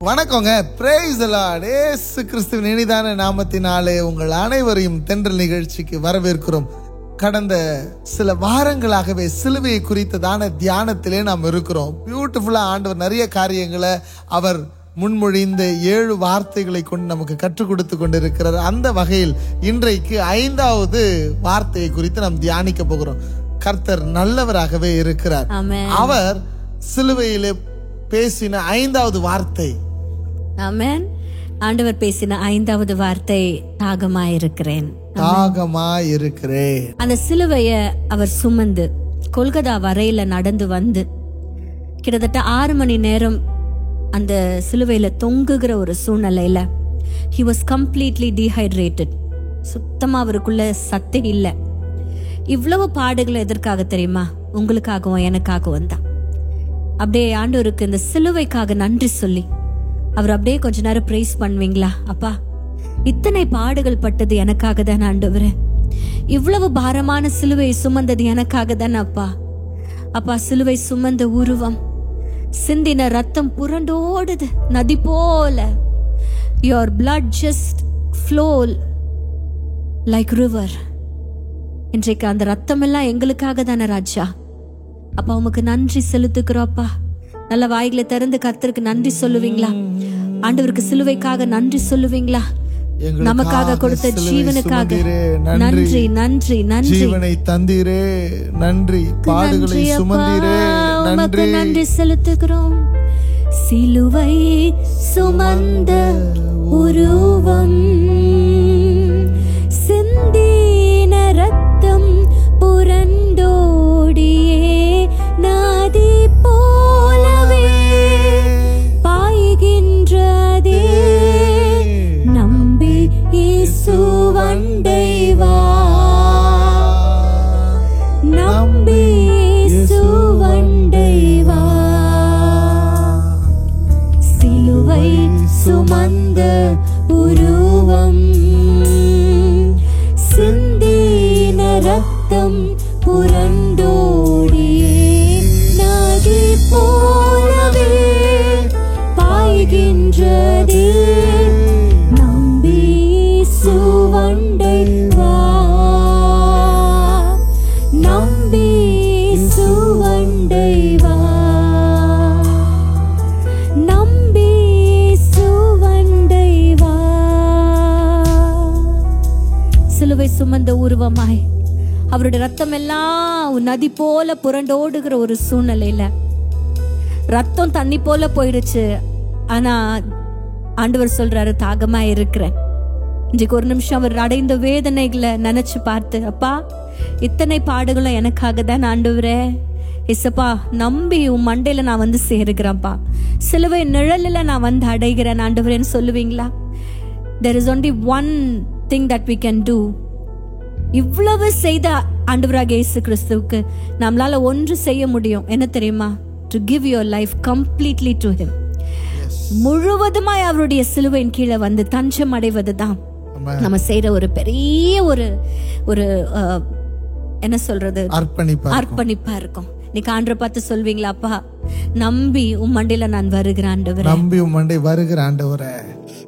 வணக்கங்க. Praise the Lord. இயேசு கிறிஸ்துவின் இனிதான நாமத்தினாலே உங்கள் அனைவரையும் தென்றல் நிகழ்ச்சிக்கு வரவேற்கிறோம். கடந்த சில வாரங்களாகவே சிலுவையை குறித்ததான தியானத்திலே நாம் இருக்கிறோம். பியூட்டிஃபுல்லா ஆண்டவர் நிறைய காரியங்களை அவர் முன்மொழிந்த 7 வார்த்தைகளை கொண்டு நமக்கு கற்றுக் கொடுத்து கொண்டிருக்கிறார். அந்த வகையில் இன்றைக்கு 5வது வார்த்தையை குறித்து நாம் தியானிக்க போகிறோம். கர்த்தர் நல்லவராகவே இருக்கிறார். அவர் சிலுவையிலே பேசின 5வது வார்த்தை. ஆமென். ஆண்டவர் பேசின 5வது வார்த்தை தாகமாயிருக்கிறேன். தாகமாயிருக்கிறேன். அந்த சிலுவைய அவர் சுமந்து கொல்கத்தா வரையில நடந்து வந்து கிட்டத்தட்ட 6 மணி நேரம் அந்த சிலுவையில தொங்குகிற ஒரு சூழ்நிலையில he was completely dehydrated. சுத்தமா அவருக்குள்ள சத்தே இல்லை. இவ்வளவு பாடுகள் எதற்காக தெரியுமா? உங்களுக்காகவும் எனக்காகவும் தான். அப்படியே ஆண்டவருக்கு இந்த சிலுவைக்காக நன்றி சொல்லி அவர் அப்படியே கொஞ்ச நேரம் பிரைஸ் பண்ணுவீங்களா? அப்பா, இத்தனை பாடுகள் பட்டது எனக்காக தான் ஆண்டவரே. இவ்வளவு பாரமான சிலுவை சுமந்தது எனக்காக தான் அப்பா. அப்பா, சிலுவை சுமந்த உருவம், சிந்தின ரத்தம் புரண்டோடுது நதி போல. your blood just flow like river. இன்றைக்கு அந்த ரத்தம் எல்லாம் எங்களுக்காக தானே ராஜா. அப்பா, உமக்கு நன்றி செலுத்துக்கிறோம். அப்பா, நல்ல வாய்களை திறந்து கர்த்தருக்கு நன்றி சொல்லுவீங்களா? ஆண்டவருக்கு சிலுவைக்காக நன்றி சொல்லுவீங்களா? நமக்காக கொடுத்த ஜீவனுக்காக நன்றி நன்றி நன்றி. ஜீவனை தந்தீரே நன்றி. பாடுகளை சுமந்தீரே நன்றி. நன்றி செலுத்துகிறோம். சிலுவை சுமந்த உருவம், சிந்தின ரத்தம் புரண்டோடியே நதி போலவே பாய்கின்றதே. நம்பி இயேசுவண்டை வா, நம்பி இயேசுவண்டை வா. சிலுவை சுமந்த உருவம், சிந்தின ரத்தம் புரண்டோடியே நதி போலவே பாய்கின்றதே. நம்பி இயேசுவண்டை வா, நம்பி இயேசுவண்டை வா, நம்பி இயேசுவண்டை வா. சிலுவை சுமந்த உருவமாய் அவருடைய ரத்தம் எல்லாம் நதி போல புரண்டோடுகிற ஒரு சூழ்நிலையில ரத்தம் தண்ணி போல போயிடுச்சு. ஆனா ஆண்டவர் சொல்றாரு, தாகமா இருக்கிறேன். இன்றைக்கு ஒரு நிமிஷம் அவர் அடைந்த வேதனைகளை நினைச்சு பார்த்து, அப்பா, இத்தனை பாடுகளும் எனக்காக தான் ஆண்டவரே. இசப்பா, நம்பி உன் மண்டையில நான் வந்து சேருகிறேன்ப்பா. சிலுவை நிழலில் நான் வந்து அடைகிறேன் ஆண்டவரேன்னு சொல்லுவீங்களா? there is only one thing that we can do. இவ்வளவு செய்த ஆண்டவராக இயேசு கிறிஸ்துவுக்கு நம்மளால ஒன்று செய்ய முடியும். என்ன தெரியுமா? to give your life completely to him. முழுவதுமாய் அவருடைய சிலுவையின் கீழே வந்து தஞ்சம் அடைவதுதான் நம்ம செய்யற ஒரு பெரிய ஒரு என்ன சொல்றது, அர்ப்பணிப்பா இருக்கும். நீ ஆண்டவரை பார்த்து சொல்வீங்களா, அப்பா, நம்பி உன் மண்டையில நான் வருகிறேன் ஆண்டவரே, நம்பி உன் மண்டை வருகிற ஆண்டவரே.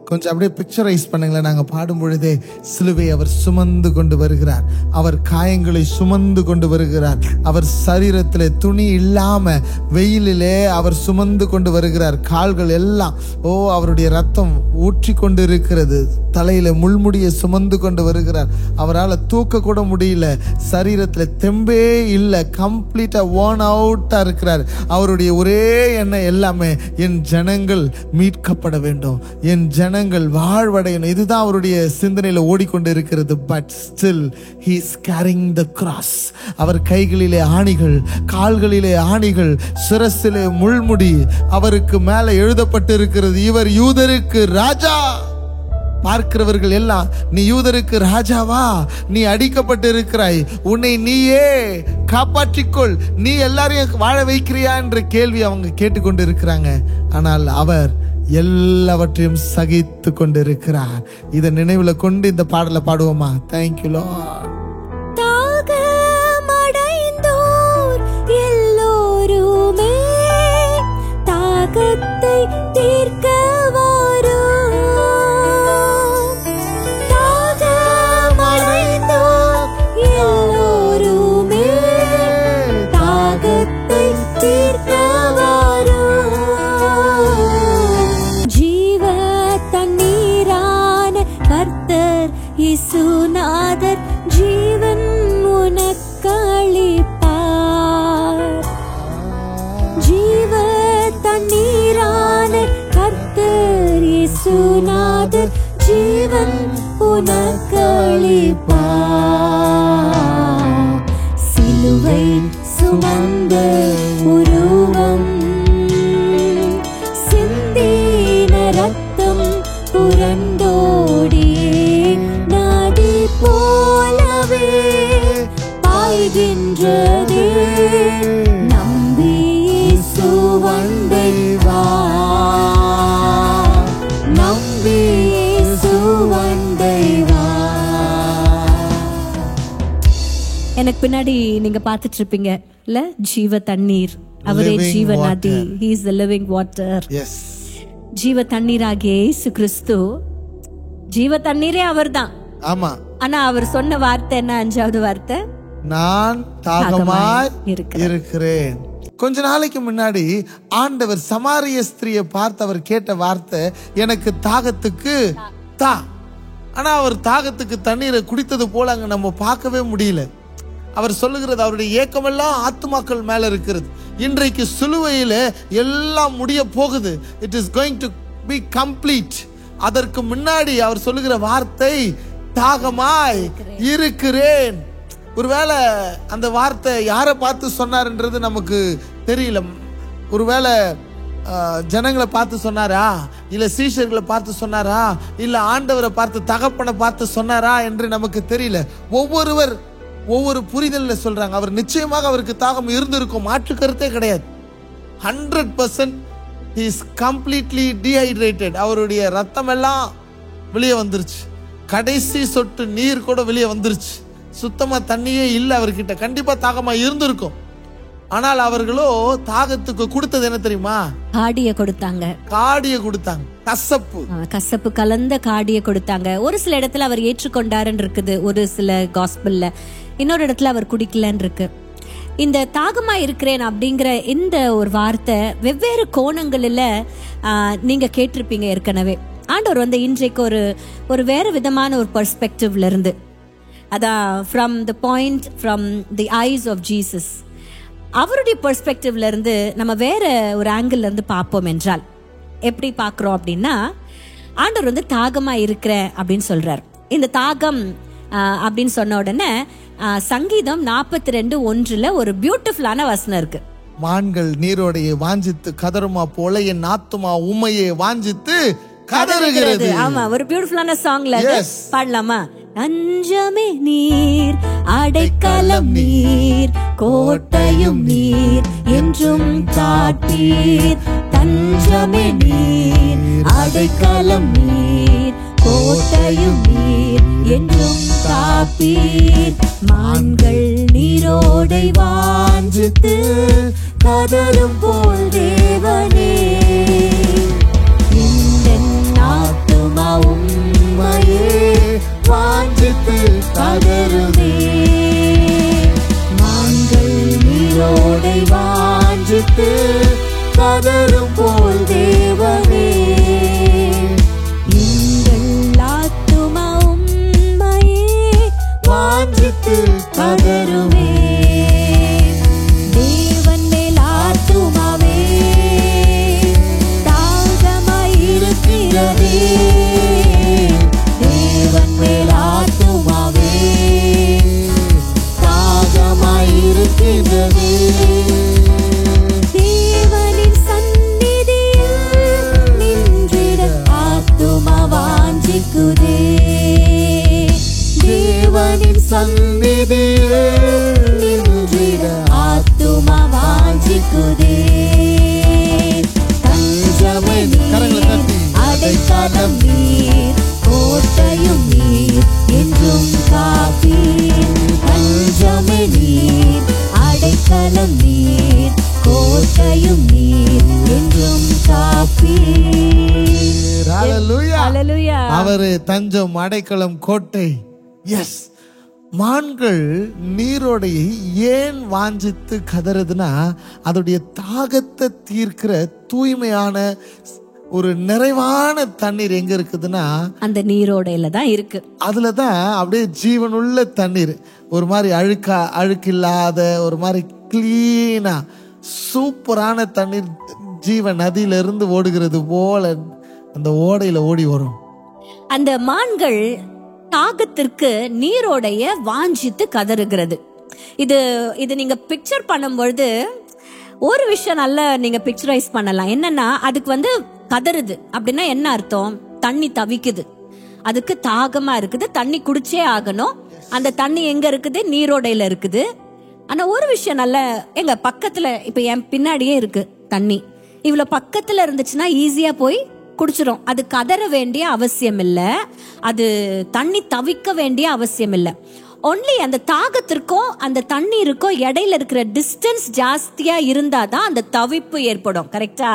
கொஞ்சம் அப்படியே பிக்சரைஸ் பண்ணுங்களேன். நாங்க பாடும் பொழுதே சிலுவை அவர் சுமந்து கொண்டு வருகிறார். அவர் காயங்களை சுமந்து கொண்டு வருகிறார். அவர் சரீரத்திலே துணி இல்லாம வெயிலிலே அவர் சுமந்து கொண்டு வருகிறார். கால்கள் எல்லாம் அவருடைய ரத்தம் ஊற்றி கொண்டு இருக்கிறது. தலையில முள்முடியை சுமந்து கொண்டு வருகிறார். அவரால் தூக்க கூட முடியல. சரீரத்துல தெம்பே இல்லை. கம்ப்ளீட்டா worn அவுட்டா இருக்கிறார். அவருடைய ஒரே எண்ணம் எல்லாமே, என் ஜனங்கள் மீட்கப்பட வேண்டும், என் ஜனங்கள் வாழ்வடையணும். இதுதான் அவருடைய சிந்தனையில ஓடிக்கொண்டு இருக்கிறது. But still he is carrying the cross. அவர் கைகளிலே ஆணிகள், கால்களிலே ஆணிகள், சிரசிலே முள்முடி. அவருக்கு மேல எழுதப்பட்டு இருக்கிறது, இவர் யூதருக்கு ராஜா. பார்க்கிறவர்கள் எல்லாம், நீ யூதருக்கு ராஜாவா? நீ அடிக்கப்பட்டு இருக்கிறாய், உன்னை நீயே காப்பாற்றிக்கொள், நீ எல்லாரையும் வாழ வைக்கிறியா என்ற கேள்வி அவங்க கேட்டுக்கொண்டு இருக்கிறாங்க. ஆனால் அவர் எல்லாவற்றையும் சகித்து கொண்டிருக்கிறார். இதை நினைவுல கொண்டு இந்த பாடலை பாடுவோமா? Thank you Lord. தாகமடைந்தோர் எல்லோருமே தாகத்தை தீர்க்க கர்த்தர் இயேசுநாதர் ஜீவன் உனக்களிப்பார். சிலுவை சுமந்த உருவம், சிந்தின ரத்தம் புரண்டோடியே நதி போலவே பாய்கின்றதே. நம்பி இயேசு வந்தை வா, நம்பி இயேசு வந்தை வா. எனக்கு பின்னாடி நீங்க பார்த்துட்டு இருப்பீங்க இல்ல, ஜீவ தண்ணீர். அவரே ஜீவ நதி. He is the living water. Yes. ஜீவ தண்ணீராகிய இயேசு கிறிஸ்து ஜீவ தண்ணீரே அவர்தான். ஆமா. ஆனா அவர் சொன்ன வார்த்தை என்ன? 5வது வார்த்தை, நான் தாகமாய் இருக்கிறேன். கொஞ்ச நாளைக்கு முன்னாடி ஆண்டவர் சமாரிய ஸ்திரியை பார்த்து அவர் கேட்ட வார்த்தை, எனக்கு தாகத்துக்கு தா. ஆனா அவர் தாகத்துக்கு தண்ணீரை குடித்தது போல அங்க நம்ம பார்க்கவே முடியல. அவர் சொல்லுகிறது, அவருடைய ஏக்கமெல்லாம் ஆத்துமாக்கள் மேல இருக்கிறது. இன்றைக்கு சிலுவையில எல்லாம் முடிய போகுது. It is going to be complete. அதற்கு முன்னாடி அவர் சொல்லுகிற வார்த்தை, தாகமாய் இருக்கிறேன். ஒருவேளை அந்த வார்த்தை யாரை பார்த்து சொன்னார்ன்றது நமக்கு தெரியல. ஒருவேளை ஜனங்களை பார்த்து சொன்னாரா, இல்ல சீஷர்களை பார்த்து சொன்னாரா, இல்ல ஆண்டவரை பார்த்து, தகப்பனை பார்த்து சொன்னாரா என்று நமக்கு தெரியல. ஒவ்வொருவர் ஒவ்வொரு புரிதல்ல சொல்றாங்க. அவர் நிச்சயமாக அவருக்கு தாகம் இருந்திருக்கும், மாற்று கருத்தே கிடையாது. 100% he is completely dehydrated. அவருடைய ரத்தம் எல்லாம் வெளியே வந்துருச்சு, கடைசி சொட்டு நீர் கூட வெளியே வந்துருச்சு, சுத்தமா தண்ணியே இல்லை அவர்கிட்ட. கண்டிப்பா தாகமா இருந்திருக்கும். ஆனால் அவர்களோ தாகத்துக்கு கொடுத்தது என்ன தெரியுமா? காடிய கொடுத்தாங்க. காடிய கொடுத்தாங்க, கசப்பு கலந்த காடிய கொடுத்தாங்க. ஒரு சில இடத்துல அவர் ஏற்றுக்கொண்டாருன்னு இருக்குது, ஒரு சில காஸ்பல்ல. இன்னொரு இடத்துல அவர் குடிக்கலன்னு இருக்கு. இந்த தாகமா இருக்கிறேன் அப்படிங்கிற இந்த ஒரு வார்த்தை வெவ்வேறு கோணங்களில் நீங்க கேட்டிருப்பீங்க ஏற்கனவே. ஆண்டவர் வந்து இன்றைக்கு ஒரு வேற விதமான ஒரு பெர்ஸ்பெக்டிவ்ல இருந்து, அதான் from the point, from the eyes of Jesus, அவருடைய பெர்ஸ்பெக்டிவ்ல இருந்து நம்ம வேற ஒரு ஆங்கிள் இருந்து பார்ப்போம் என்றால் எப்படி பார்க்கிறோம் அப்படின்னா, ஆண்டவர் வந்து தாகமா இருக்கிற அப்படின்னு சொல்றார். இந்த தாகம் அப்படின்னு சொன்ன உடனே சங்கீதம் 42:1 ஒரு பியூட்டிஃபுல்லான வசனம் இருக்கு. மான்கள் நீரோடையை வாஞ்சித்து கதறுமா போல என் ஆத்துமா உம்மையே வாஞ்சித்து கதறுகிறது. ஆமா, ஒரு பியூட்டிஃபுல்லான சாங்ல பாடலாமா? தஞ்சமே நீர், அடைக்கலம் நீர், கோட்டையும் நீர், என்றும் காப்பீர். தஞ்சமே நீர், அடைக்கலம் நீர், கோட்டையும் நீர், என்றும் காப்பீர். மான்கள் நீரோடை வாஞ்சித்து கதறும் போல் தேவனே, இந்த ஆத்துமா உம்மையே வாஞ்சித்து கதறுமே. மான்கள் நீரோடை வாஞ்சித்து கதறும் போல் தேவனே, எங்கள் ஆத்துமா உம்மையே வாஞ்சித்து கதறுமே. தேவன் மேல் ஆத்துமாவே தாகமாயிருக்கிறதே, தேவன் மேல் ஆத்துமாவே தாகமாயிருக்கிறதே. தேவனின் சந்நிதியில் நின்றிட ஆத்துமா வாஞ்சிக்குதே, தேவனின் சந்நிதியில் நின்றிட ஆத்துமா வாஞ்சிக்குதே. தஞ்சமே நீர், அடைக்கலம் நீர், கோட்டையும் நீர், என்றும் காப்பீர். தஞ்சமே நீர், அடைக்கலம் நீர், கோட்டையும் நீர், என்றும் காப்பீர். ஹல்லேலூயா. அவரு தஞ்சம், அடைக்கலம், கோட்டை. எஸ். மான்கள் நீரோடையை ஏன் வாஞ்சித்து கதறுதுன்னா, அதோடைய தாகத்தை தீர்க்கிற தூய்மையான ஒரு நிறைவான தண்ணீர் எங்க இருக்குதுன்னா அந்த நீரோடையில தான் இருக்கு. அதுலதான் அப்படியே ஜீவனுள்ள தண்ணீர், ஒரு மாதிரி அழுக்கில்லாத, ஒரு மாதிரி கிளீனா சூப்பரான தண்ணீர், ஜீவ நதியிலிருந்து ஓடுகிறது போல அந்த ஓடையில ஓடி வரும். அந்த மான்கள் தாகத்திற்கு நீரோடைய வாஞ்சித்து கதறுகிறது. இது நீங்க பிக்சர் பண்ணும்பொழுது ஒரு விஷயம் நல்லா நீங்க பிக்சரைஸ் பண்ணலாம். என்னன்னா, அதுக்கு கதறுது அப்படின்னா என்ன அர்த்தம்? தண்ணி தவிக்குது, அதுக்கு தாகமா இருக்குது, தண்ணி குடிச்சே ஆகணும். அந்த தண்ணி எங்க இருக்குது? நீரோடையில இருக்குது. ஆனா ஒரு விஷயம் நல்ல, எங்க பக்கத்துல இப்ப என் பின்னாடியே இருக்கு தண்ணி. இவ்வளவு பக்கத்துல இருந்துச்சுன்னா ஈஸியா போய் குடிச்சிரும். அது கதற வேண்டிய அவசியம் இல்ல, அது தண்ணி தவிக்க வேண்டிய அவசியம் இல்ல. ஒன்லி அந்த தாகத்திற்கும் அந்த தண்ணீருக்கும் இடையில இருக்கிற டிஸ்டன்ஸ் ஜாஸ்தியா இருந்தாதான் அந்த தவிப்பு ஏற்படும். கரெக்டா?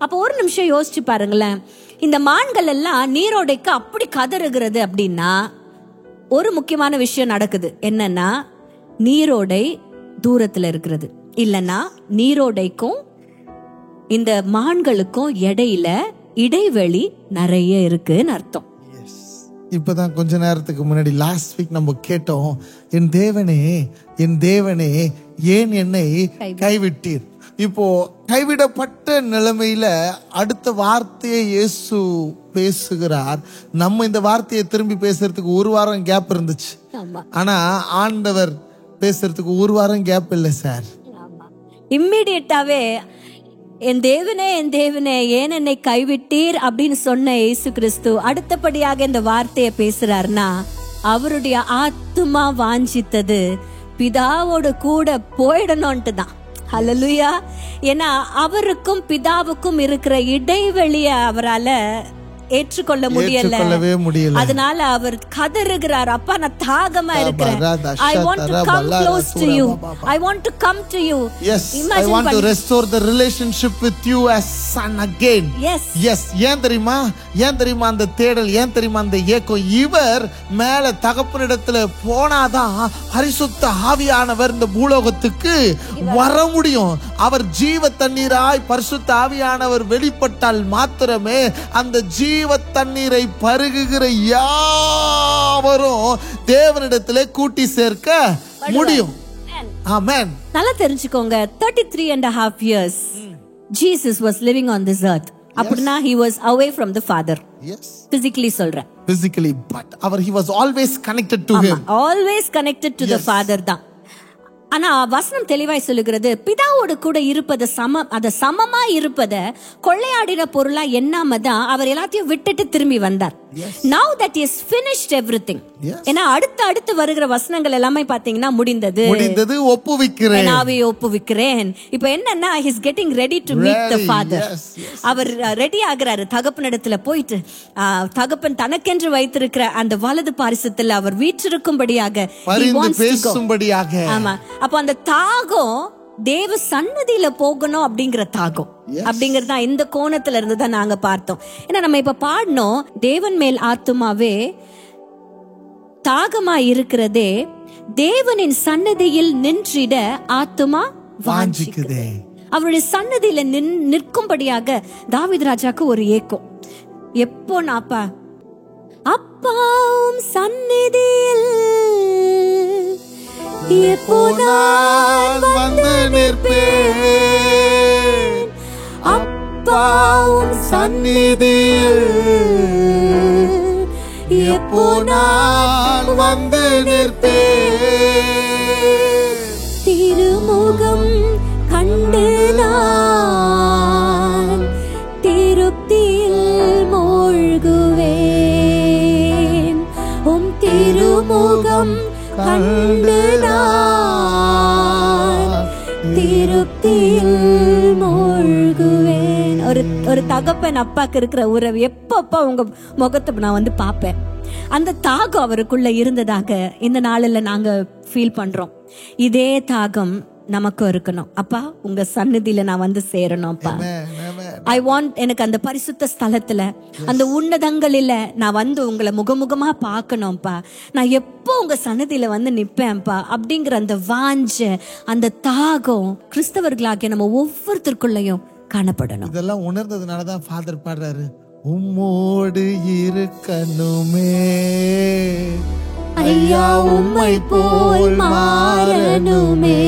அப்போ ஒரு நிமிஷம் யோசிச்சு பாருங்களேன். இந்த மான்கள் எல்லாம் நீரோடைக்கு அப்படி கதறுகிறது அப்படின்னா ஒரு முக்கியமான விஷயம் நடக்குது. என்னன்னா, நீரோடை தூரத்துல இருக்கிறது, இல்லைன்னா நீரோடைக்கும் இந்த மான்களுக்கும் இடையில இடைவெளி நிறைய இருக்குன்னு அர்த்தம். இப்பதான் கொஞ்ச நேரத்துக்கு முன்னாடி லாஸ்ட் வீக் நம்ம கேட்டோம், என் தேவனே என் தேவனே ஏன் என்னை கைவிட்டீர். இப்போ கைவிடப்பட்ட நிலைமையில அடுத்த வார்த்தையை இயேசு பேசுகிறார். நம்ம இந்த வார்த்தையை திரும்பி பேசுறதுக்கு ஒரு வாரம் கேப் இருந்துச்சு, ஆனா ஆண்டவர் பேசுறதுக்கு ஒரு வாரம் கேப் இல்லை சார். இம்மிடியட்டாவே என் தேவனே என் தேவனே ஏன் என்னை கைவிட்டீர் அப்படின்னு சொன்ன இயேசு கிறிஸ்து அடுத்தபடியாக இந்த வார்த்தையை பேசுறாருன்னா, அவருடைய ஆத்துமா வாஞ்சித்தது பிதாவோடு கூட போயிடணும்ட்டு தான். ஹல்லேலூயா. ஏன்னா அவருக்கும் பிதாவுக்கும் இருக்கிற இடைவெளியை அவரால ஏற்றுக்கொள்ள முடியல. அதனால அவர் கதறுகிறார், அப்பா நான் தாகமா இருக்கிறேன். I want to come close to you. I want to come to you. Yes, I want to restore the relationship with you as son again. Yes. Yes. ஏன் தெரியுமா அந்த தேடல், ஏன் தெரியுமா அந்த ஏக்கம்? இவர் மேல தகப்பனிடத்துல போனாதான் பரிசுத்த ஆவியானவர் இந்த பூலோகத்துக்கு வர முடியும். அவர் ஜீவ தண்ணீராய் பரிசுத்த ஆவியானவர் வெளிப்பட்டால் மாத்திரமே அந்த ஜீவ தண்ணீரை பருகுகிற யாவரும் தேவனிடத்திலே கூட்டி சேர்க்க முடியும். ஆமென். நல்லா தெரிஞ்சுக்கோங்க, 33.5 years Jesus was living on this earth. அப்படினா he was away from the Father. Yes. Physically சொல்றேன். Physically, but he was always connected to him. Always connected to the Father தான். ஆனா வசனம் தெளிவாய் சொல்லுகிறது, பிதாவோடு கூட இருப்பது சமமா இருப்பத கொள்ளையாடின பொருளா எண்ணாம தான் அவர் எல்லாத்தையும் விட்டுட்டு திரும்பி வந்தார். Now that he has finished everything. ஏன்னா அடுத்து வருகிற வசனங்கள் எல்லாமே பாத்தீங்கன்னா முடிந்தது ஒப்புவிக்கிறேன். இப்போ என்னன்னா, he is getting ready to meet the Father. அவர் ரெடி ஆகுறாரு தகப்பனிடத்துல போயிட்டு, தகப்பன் தனக்கென்று வைத்திருக்கிற அந்த வலது பாரிசத்தில் அவர் வீற்றிருக்கும்படியாக, ஆமா. அப்ப அந்த தாகம் தேவ சன்னதியில போகணும் அப்படிங்கிற தாகம் அப்படிங்கறதா இந்த கோணத்துல இருந்து தான் நாங்க பார்த்தோம். ஏன்னா நம்ம இப்ப பாடணும், தேவன் மேல் ஆத்துமாவே தாகமா இருக்கிறதே, தேவனின் சன்னதியில் நின்றிட ஆத்துமா வாஞ்சிக்குதே. அவருடைய சன்னதியில நிற்கும்படியாக தாவீது ராஜாக்கு ஒரு ஏக்கம். எப்போ நாப்பா அப்பாவும் சந்நிதியில் எப்போ நான் வந்து நிற்பேன், அப்பாவும் சந்நிதியில் எப்போ நான் வந்து நிற்பேன், திருமுகம் கண்டு நான் திருப்தியில் மூழ்குவேன், உம் திருமுகம் கண்டு நான் திருப்தியில் மூழ்குவேன். ஒரு தகப்பன் அப்பாக்கு இருக்கிற உறவு, எப்பப்பா உங்க முகத்தை நான் பாப்பேன், அந்த தாகம் அவருக்குள்ள இருந்ததாக இந்த நாளில் நாங்க ஃபீல் பண்றோம். இதே தாகம் நமக்கும் இருக்கணும். அப்பா உங்க சந்நிதியில நான் வந்து சேரணும் அப்பா. ஐ வாண்ட், எனக்கு அந்த பரிசுத்த ஸ்தலத்துல அந்த உன்னதங்களில நான் வந்து உங்களை முகமுகமா பார்க்கணும்ப்பா. நான் எப்போ உங்க சன்னதியில வந்து நிப்பேன்ப்பா அப்படிங்கிற அந்த வாஞ்ச, அந்த தாகம் கிறிஸ்தவர்களாகிய நம்ம ஒவ்வொருத்தருக்குள்ளயும் காணப்படணும். இதெல்லாம் உணர்ந்ததுனாலதான் ஃபாதர் பாடுறாரு, உம்மோடு இருக்கணுமே ஐயா உம்மை போல் மாறணுமே,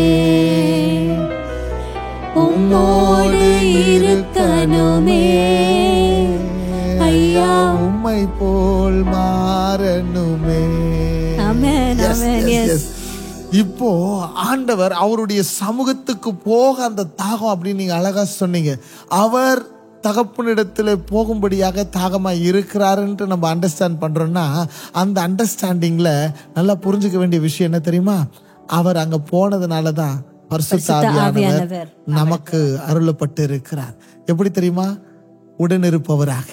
உம்மோடு இருக்கணுமே ஐயா, உம்மை போல் மாறணுமே. ஆமென், ஆமென். எஸ். இப்போ ஆண்டவர் அவருடைய சமூகத்துக்கு போக அந்த தாகம் அப்படின்னு நீங்க அழகா சொன்னீங்க. அவர் தகப்பனிடத்துல போகும்படியாக தாகமா இருக்கிறாருன்ட்டு நம்ம அண்டர்ஸ்டாண்ட் பண்றோம்னா, அந்த அண்டர்ஸ்டாண்டிங்ல நல்லா புரிஞ்சுக்க வேண்டிய விஷயம் என்ன தெரியுமா? அவர் அங்க போனதுனாலதான் பரிசுத்த ஆவியானவர் நமக்கு அருளப்பட்டு இருக்கிறார். எப்படி தெரியுமா? உடனிருப்பவராக.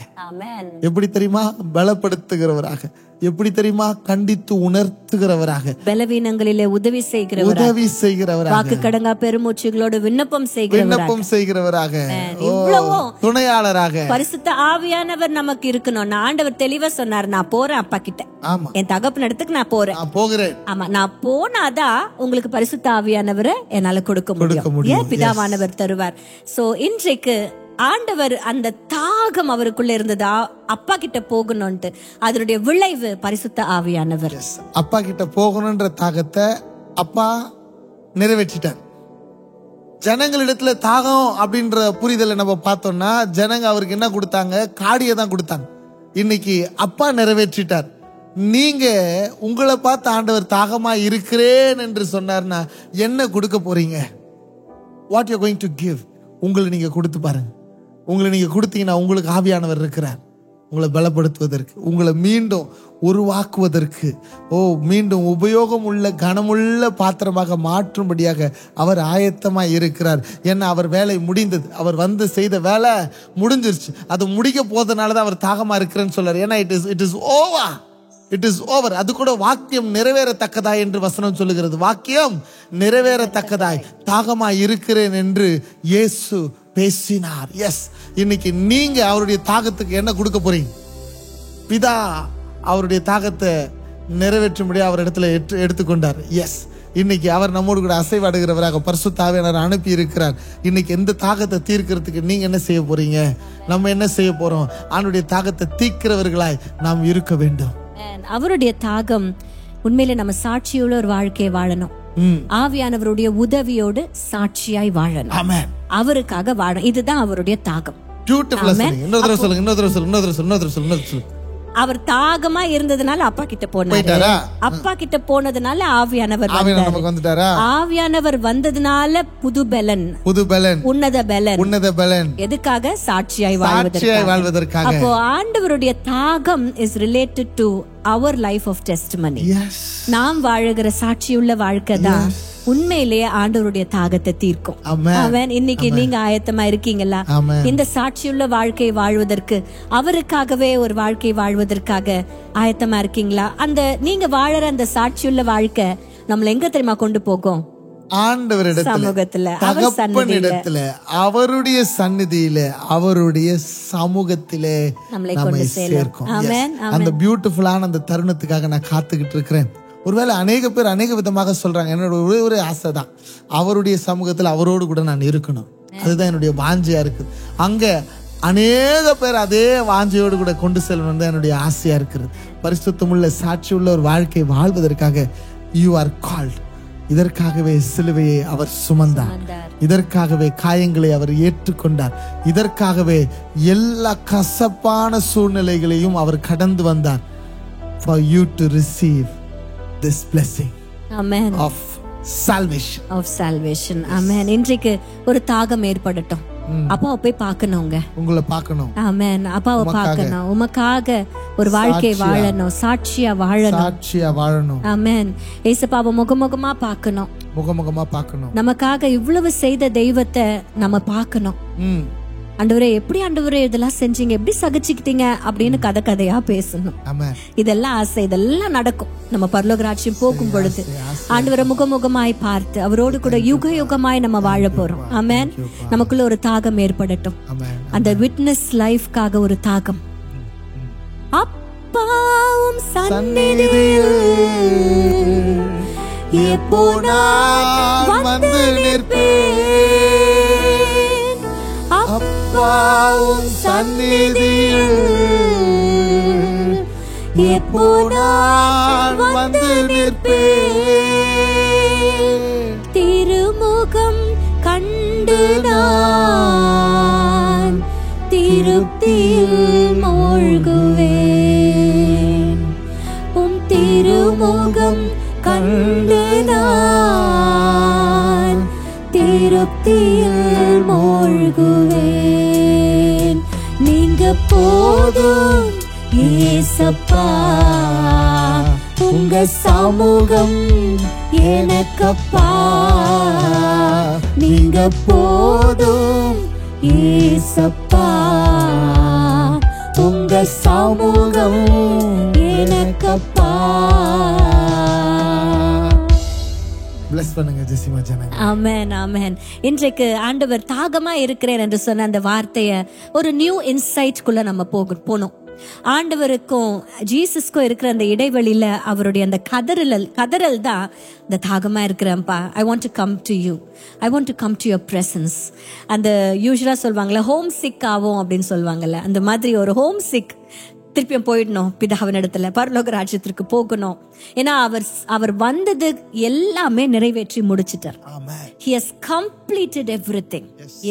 எப்படி தெரியுமா? பலப்படுத்துகிறவராக. எப்படி தெரியுமா? கண்டித்து உணர்த்துகிறவராக. பலவீனங்களிலே உதவி செய்கிறவராக. வாக்கு கடங்கா பெருமூச்சுகளோடு விண்ணப்பம் செய்கிறவராக. துணையாளராக பரிசுத்த ஆவியானவர் நமக்கு இருக்கணும். ஆண்டவர் தெளிவா சொன்னார், நான் போறேன் அப்பா கிட்ட. ஆமா, என் தகப்பன் இடத்துக்கு நான் போகிறேன். ஆமா, நான் போனாதான் உங்களுக்கு பரிசுத்த ஆவியானவரை என்னால கொடுக்க முடியும். பிதாவானவர் தருவார். சோ இன்றைக்கு ஆண்டவர் அந்த தாகம் அவருக்குள்ள இருந்ததா அப்பா கிட்ட போகணும்ட்டு, அதனுடைய விளைவு பரிசுத்த ஆவியானவர். அப்பா கிட்ட போகணும்ன்ற தாகத்தை அப்பா நிறைவேற்றிட்டார். ஜனங்களிடத்துல தாகம் அப்படின்ற புரிதலை நம்ம பார்த்தோம்னா, ஜனங்க அவருக்கு என்ன கொடுத்தாங்க? காடியை தான் கொடுத்தாங்க. இன்னைக்கு அப்பா நிறைவேற்றிட்டார். நீங்க உங்களை பார்த்து ஆண்டவர் தாகமா இருக்கிறேன் என்று சொன்னார்னா என்ன கொடுக்க போறீங்க? What you going to give? உங்களை நீங்க கொடுத்து பாருங்க. உங்களை நீங்க கொடுத்தீங்கன்னா உங்களுக்கு ஆவியானவர் இருக்கிறார், உங்களை பலப்படுத்துவதற்கு, உங்களை மீண்டும் உருவாக்குவதற்கு, மீண்டும் உபயோகம் உள்ள கனமுள்ள பாத்திரமாக மாற்றும்படியாக அவர் ஆயத்தமாக இருக்கிறார். ஏன்னா அவர் வேலை முடிந்தது. அவர் வந்து செய்த வேலை முடிஞ்சிருச்சு. அது முடிக்க போதனால தான் அவர் தாகமா இருக்கிறேன்னு சொல்றார். ஏன்னா இட் இஸ் ஓவர். அது கூட வாக்கியம் நிறைவேறத்தக்கதாய் என்று வசனம் சொல்லுகிறது. வாக்கியம் நிறைவேறத்தக்கதாய் தாகமா இருக்கிறேன் என்று இயேசு பேசினார். எஸ், இன்னைக்கு நீங்க அவருடைய தாகத்துக்கு என்ன கொடுக்க போறீங்க? பிதா அவருடைய தாகத்தை நிறைவேற்றும்படி அவர் இடத்துல எடுத்துக்கொண்டார். எஸ், இன்னைக்கு அவர் நம்மோடு கூட அசைவாடுகிறவராக பரிசுத்த ஆவியானவர் அனுப்பி இருக்கிறார். இன்னைக்கு எந்த தாகத்தை தீர்க்கிறதுக்கு நீங்க என்ன செய்ய போறீங்க? நம்ம என்ன செய்ய போறோம்? அவருடைய தாகத்தை தீர்க்கிறவர்களாய் நாம் இருக்க வேண்டும். அவருடைய தாகம் உண்மையிலே நம்ம சாட்சியுள்ள ஒரு வாழ்க்கையை வாழணும். ஆவியானவருடைய உதவியோடு சாட்சியாய் வாழணும். அவருக்காக வாழணும். இதுதான் அவருடைய தாகம். அவர் தாகமா இருந்ததுனால அப்பா கிட்ட போனாரு. அப்பா கிட்ட போனதுனால ஆவியானவர் ஆவியானவர் வந்ததுனால புது பலன், உன்னத பலன். எதுக்காக? சாட்சியாய் வாழ்வதற்காக. அப்போ ஆண்டவருடைய தாகம் is related to our life of testimony. நாம் வாழுகிற சாட்சியுள்ள வாழ்க்கை தான் உண்மையிலேயே ஆண்டவருடைய தாகத்தை தீர்க்கும். அவன் இன்னைக்கு நீங்க ஆயத்தமா இருக்கீங்களா? இந்த சாட்சியுள்ள வாழ்க்கையை வாழ்வதற்கு, அவருக்காகவே ஒரு வாழ்க்கை வாழ்வதற்காக ஆயத்தமா இருக்கீங்களா? அந்த நீங்க வாழற அந்த சாட்சியுள்ள வாழ்க்கை நம்மள எங்க தெரியுமா கொண்டு போகும்? ஆண்டவரிடத்துல, தகப்பனிடத்துல, அவருடைய சந்நிதியில, அவருடைய சமூகத்திலே நம்மை சேர்க்கும். அந்த பியூட்டிஃபுல்லான அந்த தருணத்துக்காக நான் காத்துக்கிட்டு இருக்கிறேன். ஒருவேளை அநேக பேர் அநேக விதமாக சொல்றாங்க. என்னோட ஒரே ஆசை தான், அவருடைய சமூகத்தில் அவரோடு கூட நான் இருக்கணும். அதுதான் என்னுடைய வாஞ்சையா இருக்கு. அங்க அநேக பேர் அதே வாஞ்சையோடு கூட கொண்டு செல்லணும் தான் என்னுடைய ஆசையா இருக்கிறது. பரிசுத்தமுள்ள சாட்சியுள்ள ஒரு வாழ்க்கை வாழ்வதற்காக யூ ஆர் கால்ட். இதற்காகவே சிலுவையை அவர் சுமந்தார். இதற்காகவே காயங்களை அவர் ஏற்றுக்கொண்டார். இதற்காகவே எல்லா கசப்பான சூழ்நிலைகளையும் அவர் கடந்து வந்தார். For you to receive this blessing of salvation. Amen. இன்றைக்கு ஒரு தாகம் ஏற்படட்டும். அப்பாவை போய் பார்க்கணுங்க, உங்களை பார்க்கணும். ஆமென். அப்பாவை பார்க்கணும், உமக்காக ஒரு வாழ்க்கை வாழணும், சாட்சியா வாழணும். ஆமென். ஏசப்பாவை முகமுகமா பார்க்கணும், நமக்காக இவ்வளவு செய்த தெய்வத்தை நம்ம பார்க்கணும். ஆண்டவரே, எப்படி ஆண்டவரே இதெல்லாம் செஞ்சீங்க, எப்படி சகிச்சுக்கிட்டீங்க அப்படின்னு கதையா பேசணும். இதெல்லாம் ஆசை, இதெல்லாம் நடக்கும் நம்ம பரலோக ராஜ்யம் போகும் பொழுது. ஆண்டவரை முகமுகமாய் பார்த்து அவரோடு கூட யுக யுகமாய் நம்ம வாழ போறோம். ஆமென். நமக்குள்ள ஒரு தாகம் ஏற்படட்டும். அந்த விட்னஸ் லைஃப்காக ஒரு தாகம். அப்பாவும் சந்நிதியில் எப்போ நான் வந்து நிற்பேன், அப்பாவும் சந்நிதியில் எப்போ நான் வந்து நிற்பேன், திருமுகம் கண்ட கண்டு நான் திருப்தியில் மூழ்குவேன். உம் திருமுகம் கண்டு நான் திருப்தியில் மூழ்குவேன். நீங்க போதும் ஏசப்பா, உங்க சமூகம் எனக்கப்பா. நீங்க போதும் ஏசப்பா, உங்க சமூகம் எனக்கப்பா. Bless பண்ணுங்க ஜெசிமா ஜனங்க. ஆமென் ஆமென். இன்றைக்கு ஆண்டவர் தாகமா இருக்கிறேன் என்று சொன்ன அந்த வார்த்தையை ஒரு நியூ இன்சைட் குள்ள நம்ம போனோம். ஆண்டவருக்கும் ஜீசஸ்க்கும் இருக்கிற அந்த இடைவெளியில அவருடைய அந்த கதறல் தான் இந்த தாகமா இருக்கிறேன்ப்பா. I want to come to you, I want to come to your presence. அந்த யூஸ்வலா சொல்லுவாங்கல்ல ஹோம் சிக் ஆகும் அப்படின்னு சொல்லுவாங்கல்ல, அந்த மாதிரி ஒரு ஹோம் சிக். திருப்பியும் போயிடணும் பிதாவின் இடத்துல, பரலோக ராஜ்யத்திற்கு போகணும். ஏன்னா அவர் வந்தது எல்லாமே நிறைவேற்றி முடிச்சிட்டார். He has completed everything.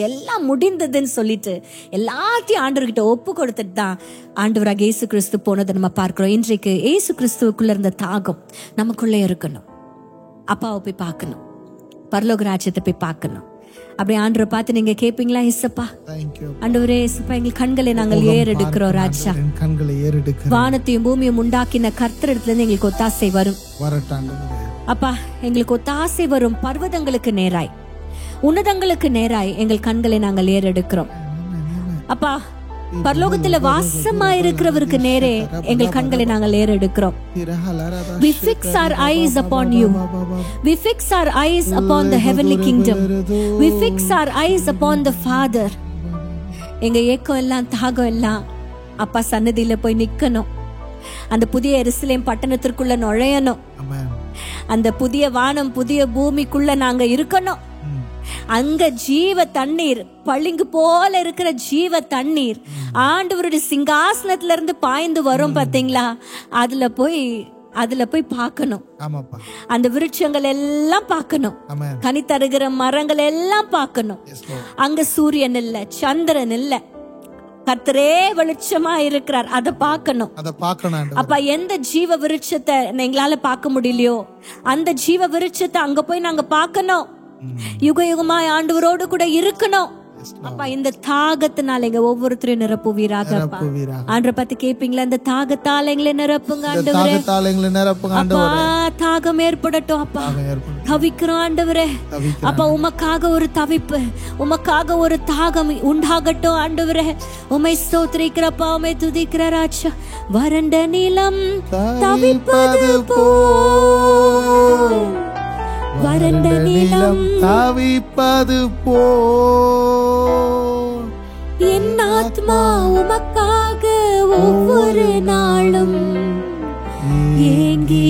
எல்லாம் முடிந்ததுன்னு சொல்லிட்டு எல்லாத்தையும் ஆண்டவர்கிட்ட ஒப்பு கொடுத்துட்டு தான் ஆண்டவராக இயேசு கிறிஸ்து போனதை நம்ம பார்க்கிறோம். இன்றைக்கு இயேசு கிறிஸ்துவுக்குள்ள இருந்த தாகம் நமக்குள்ளே இருக்கணும். அப்பாவை போய் பார்க்கணும், பரலோக ராஜ்யத்தை போய் பார்க்கணும். அப்படி ஆண்டவரை பார்த்து நீங்க கேட்பீங்களா? இயேசப்பா, ஆண்டவரே இயேசப்பா, எங்கள் கண்களை நாங்கள் ஏறெடுக்கிறோம் ராஜா. கண்களை ஏறெடுக்கிறோம். வானத்தையும் பூமியும் உண்டாக்கின கர்த்தரிடத்துல இருந்து எங்களுக்கு ஒத்தாசை வரும். அப்பா, எங்களுக்கு ஒத்தாசை வரும் பர்வதங்களுக்கு நேராய், உன்னதங்களுக்கு நேராய் எங்கள் கண்களை நாங்கள் ஏறெடுக்கிறோம். அப்பா, பரலோகத்துல வாசமா இருக்கிறவருக்கு நேரே எங்கள் கண்களை நாங்கள் ஏறெடுக்கிறோம். We fix our eyes upon you. We fix our eyes upon the heavenly kingdom. We fix our eyes upon the Father. எங்க ஏக்கம் எல்லாம் தாகம் எல்லாம் அப்பா சன்னதியில போய் நிக்கணும். அந்த புதிய எருசலேம் பட்டணத்திற்குள்ள நுழையணும். அந்த புதிய வானம் புதிய பூமிக்குள்ள நாங்க இருக்கணும். அங்க ஜீவ தண்ணீர், பளிங்கு போல இருக்கிற ஜீவ தண்ணீர் ஆண்டவருடைய சிங்காசனத்துல இருந்து பாய்ந்து வரும் பாத்தீங்களா? அதுல போய் பார்க்கணும். அந்த விருட்சங்கள் எல்லாம் பார்க்கணும், கனி தருகிற மரங்கள் எல்லாம் பார்க்கணும். அங்க சூரியன் இல்ல, சந்திரன் இல்ல, கர்த்தரே வெளிச்சமா இருக்கிறார். அதை பார்க்கணும். அப்ப எந்த ஜீவ விருட்சத்தை எங்களால பார்க்க முடியலையோ அந்த ஜீவ விருட்சத்தை அங்க போய் நாங்க பார்க்கணும். யுக யுகமாய் ஆண்டவரோடு கூட இருக்கணும். அப்பா, இந்த தாகத்தினால எங்க ஒவ்வொருத்தரையும் நிரப்புவீராக. ஆண்டவரை பார்த்து கேட்பீங்களா? இந்த தாகத்தால எங்களை நிரப்புங்க ஆண்டவரே. அப்பா, தாகம் ஏற்படட்டும் அப்பா. தவிக்கிறோம் ஆண்டவரே. அப்பா, உமக்காக ஒரு தவிப்பு, உமக்காக ஒரு தாகம் உண்டாகட்டும் ஆண்டவரே. உமை ஸ்தோத்திரிக்கிறப்பா, உமை துதிக்கிற ராஜா. வறண்ட நிலம் தவிப்பது போல், வறண்ட நிலம் தவிப்பது போல், என் ஆத்மா உமக்காக ஒவ்வொரு நாளும் ஏங்கி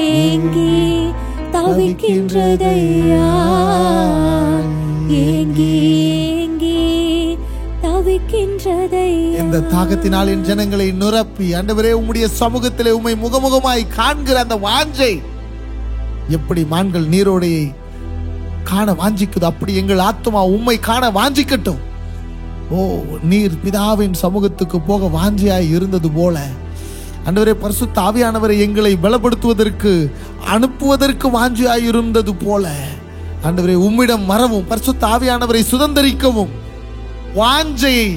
ஏங்கி தவிக்கின்றதையா, ஏங்கி ஏங்கி தவிக்கின்றதையா. இந்த தாகத்தினால் என் ஜனங்களை நிரப்பி ஆண்டவரே உம்முடைய சமூகத்திலே உம்மை முகமுகமாய் காண்கிற அந்த வாஞ்சை, எப்படி மான்கள் நீரோடையை காண வாஞ்சிக்குது அப்படி எங்கள் ஆத்மா உம்மை காண வாஞ்சிக்கட்டும். ஓ, நீர் பிதாவின் சமூகத்துக்கு போக வாஞ்சியாய் இருந்தது போல ஆண்டவரே பரிசுத்த ஆவியானவரை எங்களை பலப்படுத்துவதற்கு அனுப்புவதற்கு வாஞ்சியாய் இருந்தது போல ஆண்டவரே உம்மிடம் வரவும் பரிசுத்த ஆவியானவரை சுதந்தரிக்கவும் வாஞ்சையை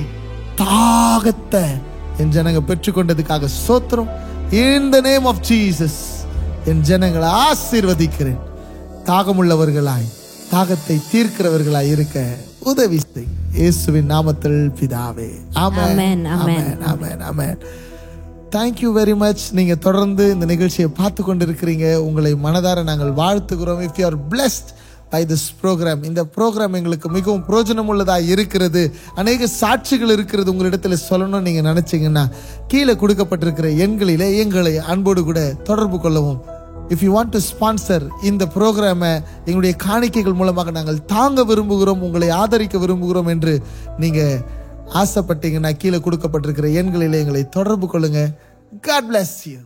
தாகத்தை என் ஜனங்க பெற்றுக்கொண்டதுக்காக ஸ்தோத்திரம். In the name of Jesus என் ஜனங்களை ஆசீர்வதிக்கிறேன். தாகமுள்ளவர்களாய் தாகத்தை தீர்க்கிறவர்களாய் இருக்க உதவி செய் இயேசுவின் நாமத்தில் பிதாவே. ஆமென் ஆமென் ஆமென் ஆமென். Thank you very much. நீங்க தொடர்ந்து இந்த நிகழ்ச்சியை பார்த்து கொண்டிருக்கிறீங்க. உங்களை மனதார நாங்கள் வாழ்த்துகிறோம். If you are blessed by this program, இந்த ப்ரோக்ராம் எங்களுக்கு மிகவும் பிரயோஜனம் உள்ளதா இருக்கிறது. அநேக சாட்சிகள் இருக்கிறது உங்களிடத்துல சொல்லணும்னு நீங்க நினைச்சீங்கன்னா கீழே கொடுக்கப்பட்டிருக்கிற எண்களிலே எங்களை அன்போடு கூட தொடர்பு கொள்ளவும். If you want to sponsor இந்த ப்ரோக்ராமை எங்களுடைய காணிக்கைகள் மூலமாக நாங்கள் தாங்க விரும்புகிறோம், உங்களை ஆதரிக்க விரும்புகிறோம் என்று நீங்க ஆசைப்பட்டீங்கன்னா கீழே கொடுக்கப்பட்டிருக்கிற எண்களிலே எங்களை தொடர்பு கொள்ளுங்க. God bless you.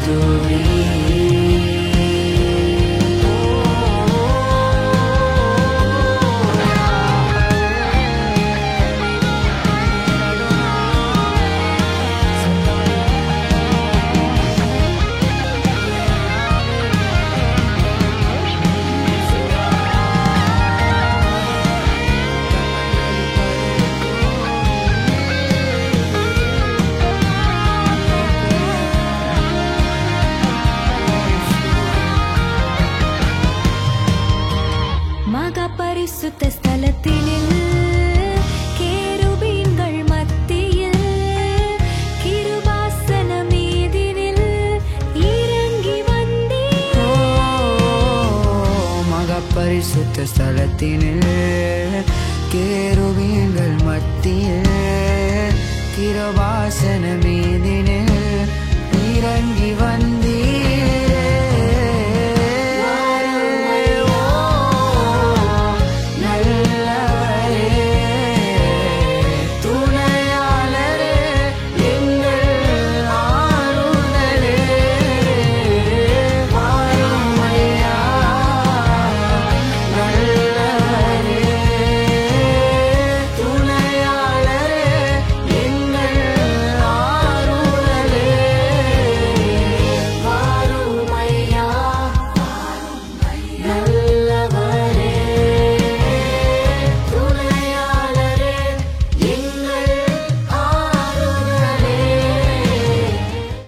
துதி. மகா பரிசுத்த ஸ்தலத்தினில் கேருபீன்கள் மத்தியில் கிருபாசன மீதினில் இறங்கி வந்தீர். மகா பரிசுத்த ஸ்தலத்தினில் கேருபீன்கள் மத்தியில் கிருபாசன மீதினில் இறங்கி